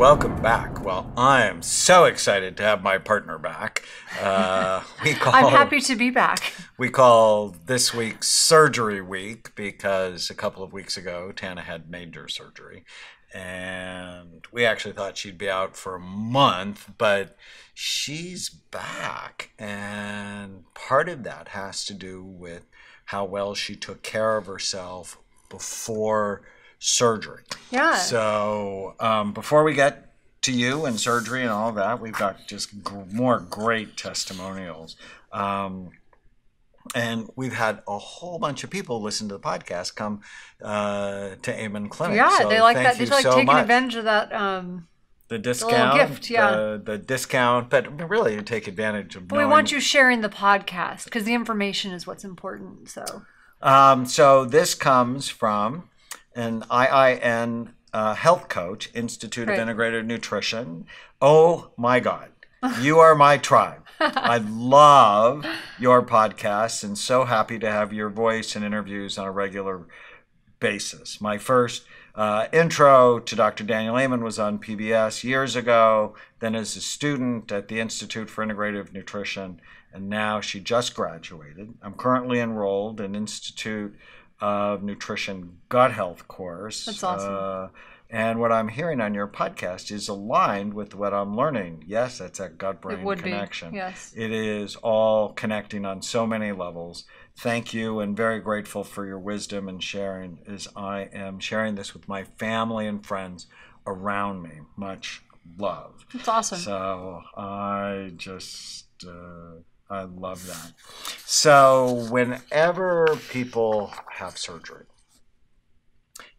welcome back. Well, I am so excited to have my partner back. I'm happy to be back. We call this week Surgery Week because a couple of weeks ago, Tana had major surgery. And we actually thought she'd be out for a month, but she's back. And part of that has to do with how well she took care of herself before surgery. Yeah. So before we get to you and surgery and all that, we've got just more great testimonials. And we've had a whole bunch of people listen to the podcast come to Amen Clinic. Yeah, so they like that. They They like taking advantage of that. The discount, little gift, yeah. the discount, but really you take advantage of. But we want you sharing the podcast because the information is what's important. So this comes from an IIN health coach, Institute of Integrated Nutrition. Oh my God, you are my tribe. I love your podcasts and so happy to have your voice and interviews on a regular basis. My first intro to Dr. Tana Amen was on PBS years ago, then as a student at the Institute for Integrative Nutrition, and now she just graduated. I'm currently enrolled in Institute of Nutrition Gut Health course. That's awesome. And what I'm hearing on your podcast is aligned with what I'm learning. Yes, that's a gut-brain connection. Be. Yes. It is all connecting on so many levels. Thank you, and very grateful for your wisdom and sharing as I am sharing this with my family and friends around me. Much love. That's awesome. So I just, I love that. So whenever people have surgery,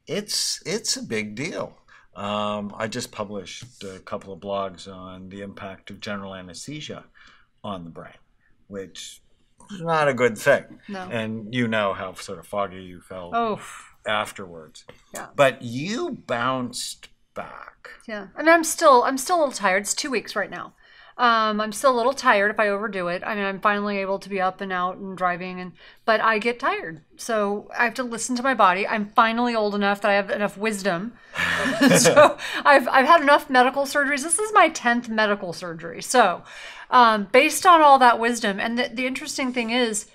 it's a big deal. I just published a couple of blogs on the impact of general anesthesia on the brain, which is not a good thing. No. And you know how sort of foggy you felt afterwards. Yeah. But you bounced back. Yeah. I mean, I'm still a little tired. It's 2 weeks right now. I'm still a little tired if I overdo it. I mean, I'm finally able to be up and out and driving, but I get tired. So I have to listen to my body. I'm finally old enough that I have enough wisdom. So I've had enough medical surgeries. This is my 10th medical surgery. So based on all that wisdom, and the interesting thing is,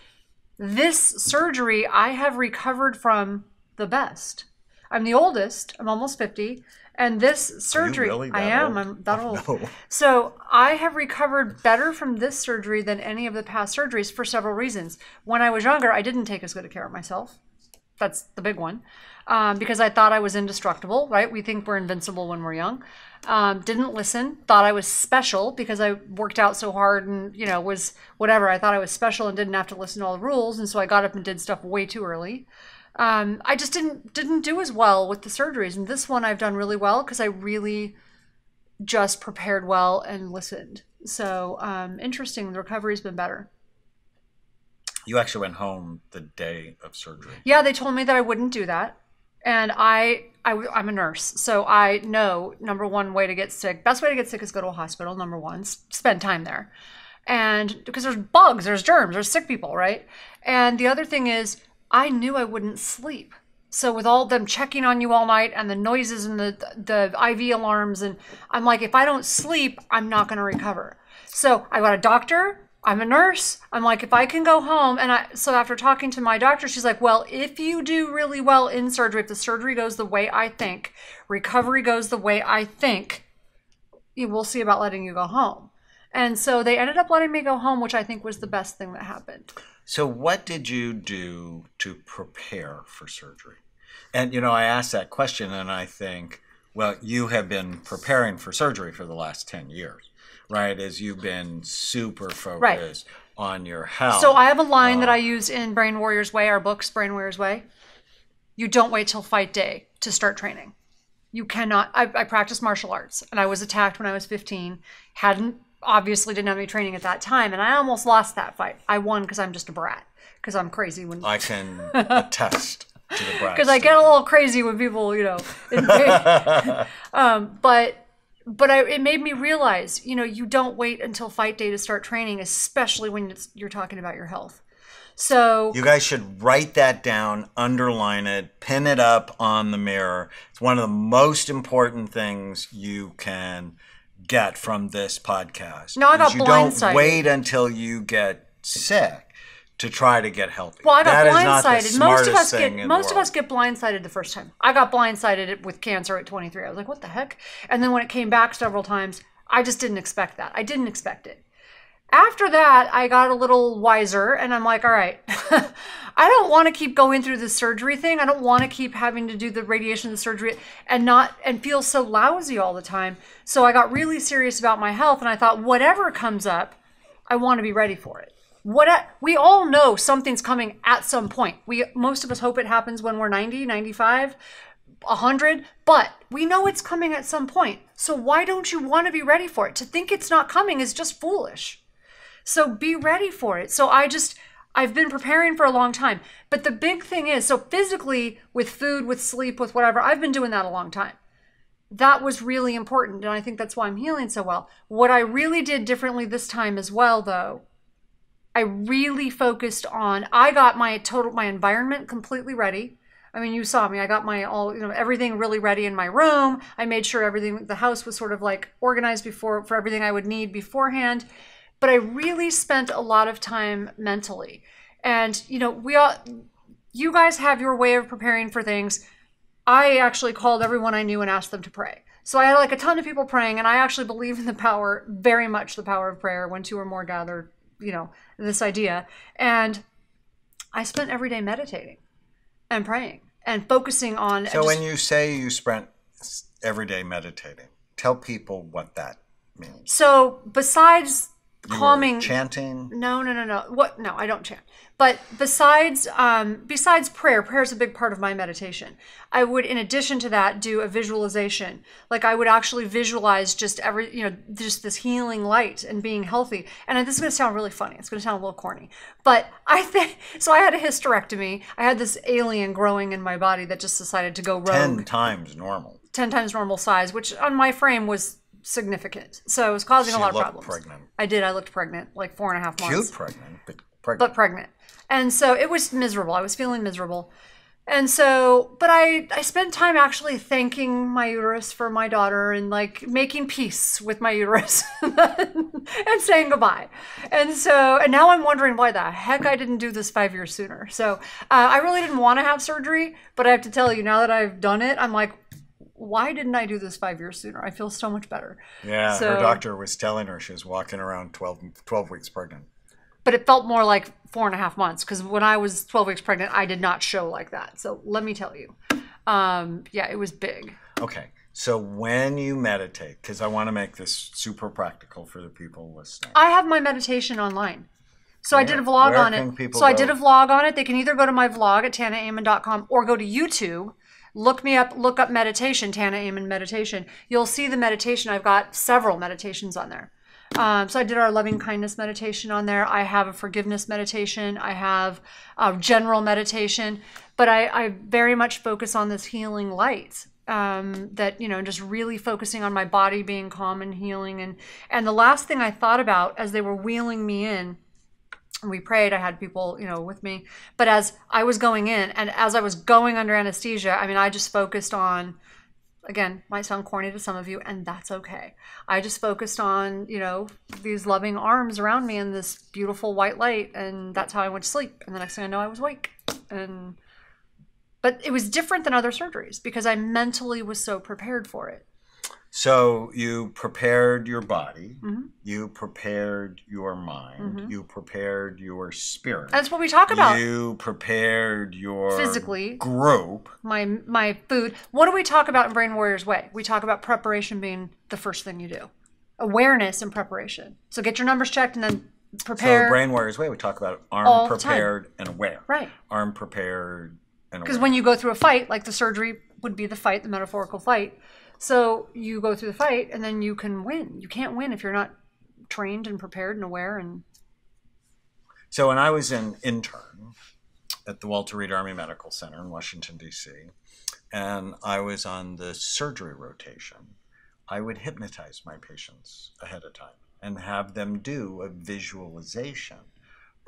this surgery I have recovered from the best. I'm the oldest. I'm almost 50. And this surgery, Are you really that I am. old? I'm that old. No. So I have recovered better from this surgery than any of the past surgeries for several reasons. When I was younger, I didn't take as good a care of myself. That's the big one. Because I thought I was indestructible, right? We think we're invincible when we're young. Didn't listen. Thought I was special because I worked out so hard and, was whatever. I thought I was special and didn't have to listen to all the rules. And so I got up and did stuff way too early. I just didn't do as well with the surgeries. And this one I've done really well because I really just prepared well and listened. So interesting. The recovery's been better. You actually went home the day of surgery. Yeah, they told me that I wouldn't do that. And I'm a nurse. So I know, number one way to get sick, best way to get sick is go to a hospital, number one, spend time there. And because there's bugs, there's germs, there's sick people, right? And the other thing is, I knew I wouldn't sleep. So with all them checking on you all night and the noises and the IV alarms, and I'm like, if I don't sleep, I'm not going to recover. So I got a doctor. I'm a nurse. I'm like, if I can go home, so after talking to my doctor, she's like, well, if you do really well in surgery, if the surgery goes the way I think, recovery goes the way I think, we'll see about letting you go home. And so they ended up letting me go home, which I think was the best thing that happened. So what did you do to prepare for surgery? And, I asked that question and I think, well, you have been preparing for surgery for the last 10 years, right? As you've been super focused on your health. So I have a line that I use in Brain Warrior's Way, our books, Brain Warrior's Way. You don't wait till fight day to start training. You cannot. I practiced martial arts and I was attacked when I was 15. Obviously didn't have any training at that time, and I almost lost that fight. I won because I'm just a brat, because I'm crazy. I can attest to the brat. Because I get a little crazy when people, but it made me realize, you don't wait until fight day to start training, especially when you're talking about your health. So you guys should write that down, underline it, pin it up on the mirror. It's one of the most important things you can get from this podcast. No, I got you blindsided. Don't wait until you get sick to try to get healthy. Well, I got that blindsided. Is not the Most of us get blindsided the first time. I got blindsided with cancer at 23. I was like, what the heck? And then when it came back several times, I just didn't expect that. I didn't expect it. After that, I got a little wiser, and I'm like, all right, I don't want to keep going through this surgery thing. I don't want to keep having to do the radiation, the surgery, and feel so lousy all the time. So I got really serious about my health, and I thought, whatever comes up, I want to be ready for it. We all know something's coming at some point. Most of us hope it happens when we're 90, 95, 100, but we know it's coming at some point. So why don't you want to be ready for it? To think it's not coming is just foolish. So be ready for it. So I've been preparing for a long time. But the big thing is, so physically, with food, with sleep, with whatever, I've been doing that a long time. That was really important. And I think that's why I'm healing so well. What I really did differently this time as well, though, I really focused on, I got my environment completely ready. I mean, you saw me. I got everything really ready in my room. I made sure the house was sort of like organized for everything I would need beforehand. But I really spent a lot of time mentally. And, you guys have your way of preparing for things. I actually called everyone I knew and asked them to pray. So I had like a ton of people praying, and I actually believe in very much the power of prayer, when two or more gather, this idea. And I spent every day meditating and praying and focusing on. So when you say you spent every day meditating, tell people what that means. So besides calming, chanting? No. What? No, I don't chant. But besides prayer is a big part of my meditation. I would, in addition to that, do a visualization. Like I would actually visualize just just this healing light and being healthy. And this is going to sound really funny. It's going to sound a little corny. But I think, so I had a hysterectomy. I had this alien growing in my body that just decided to go rogue. 10 times normal. 10 times normal size, which on my frame was significant. So it was causing a lot of problems. Pregnant. I did. I looked pregnant, like 4.5 months. Cute pregnant, but pregnant. And so it was miserable. I was feeling miserable. And so, but I spent time actually thanking my uterus for my daughter and like making peace with my uterus and saying goodbye. And now I'm wondering why the heck I didn't do this 5 years sooner. So I really didn't want to have surgery, but I have to tell you, now that I've done it, I'm like, why didn't I do this 5 years sooner? I feel so much better. Yeah, her doctor was telling her she was walking around 12 weeks pregnant. But it felt more like 4.5 months, because when I was 12 weeks pregnant, I did not show like that. So let me tell you, it was big. Okay. So when you meditate, because I want to make this super practical for the people listening. I have my meditation online. So I did a vlog on it. I did a vlog on it. They can either go to my vlog at tanaamen.com or go to YouTube. Look up meditation, Tana Amen meditation. You'll see the meditation. I've got several meditations on there. So I did our loving kindness meditation on there. I have a forgiveness meditation. I have a general meditation. But I very much focus on this healing light. Just really focusing on my body being calm and healing. And the last thing I thought about as they were wheeling me in, we prayed, I had people, with me. But as I was going in and as I was going under anesthesia, I just focused on, again, might sound corny to some of you, and that's okay. I just focused on, these loving arms around me and this beautiful white light. And that's how I went to sleep. And the next thing I know, I was awake. But it was different than other surgeries because I mentally was so prepared for it. So you prepared your body, Mm-hmm. you prepared your mind, Mm-hmm. you prepared your spirit. That's what we talk about. You prepared your physically group. My food. What do we talk about in Brain Warriors Way? We talk about preparation being the first thing you do. Awareness and preparation. So get your numbers checked and then prepare. So Brain Warriors Way, we talk about arm prepared and aware. Right. Arm prepared and aware. Because when you go through a fight, like the surgery would be the fight, the metaphorical fight. So you go through the fight and then you can win. You can't win if you're not trained and prepared and aware. So when I was an intern at the Walter Reed Army Medical Center in Washington, D.C., and I was on the surgery rotation, I would hypnotize my patients ahead of time and have them do a visualization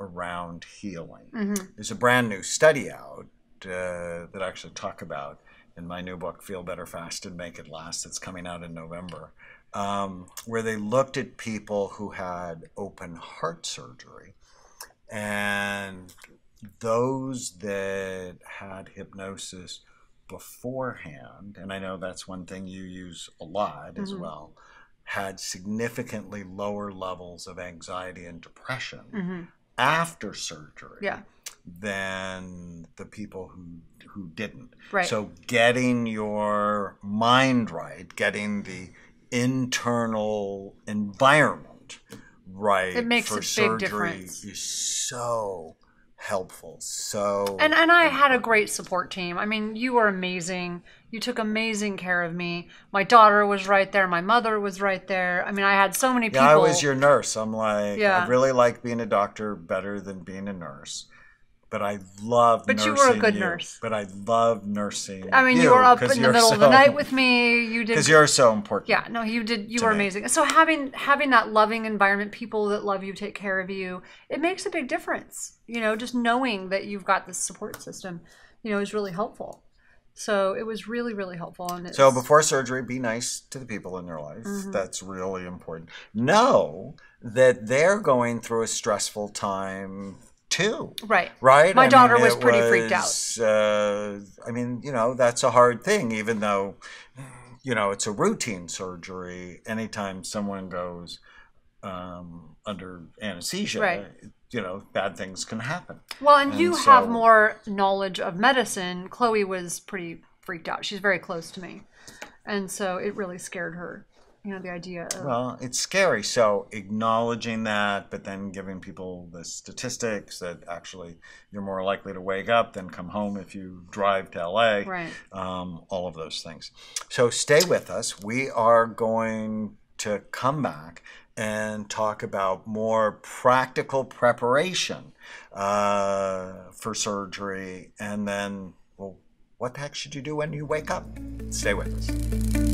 around healing. Mm-hmm. There's a brand new study out that I actually talk about in my new book, Feel Better Fast and Make It Last. It's coming out in November, where they looked at people who had open heart surgery, and those that had hypnosis beforehand, and I know that's one thing you use a lot as well, had significantly lower levels of anxiety and depression after surgery than the people who didn't. Right. So getting your mind right, getting the internal environment right, it makes for a surgery big difference. is so helpful. So and I had a great support team. I mean, you were amazing. You took amazing care of me. My daughter was right there. My mother was right there. I mean, I had so many people. Yeah, I was your nurse. I'm like, Yeah. I really like being a doctor better than being a nurse. But I love nursing you were a good nurse. But I love nursing I mean, you were up in the middle of the night with me. You did, because you're so important. Yeah, no, you did. You were amazing. So having that loving environment, people that love you, take care of you, it makes a big difference. You know, just knowing that you've got this support system, you know, is really helpful. So it was really, really helpful. And so before surgery, be nice to the people in your life. That's really important. Know that they're going through a stressful time too. Right. My daughter was pretty freaked out. I mean, you know, that's a hard thing, even though, you know, it's a routine surgery. Anytime someone goes under anesthesia, you know, bad things can happen. Well, and you have more knowledge of medicine. Chloe was pretty freaked out. She's very close to me. And so it really scared her. You know, the idea of... Well, it's scary. So acknowledging that, but then giving people the statistics that actually you're more likely to wake up than come home if you drive to LA. Right. All of those things. So stay with us. We are going to come back and talk about more practical preparation for surgery. And then, well, what the heck should you do when you wake up? Stay with us.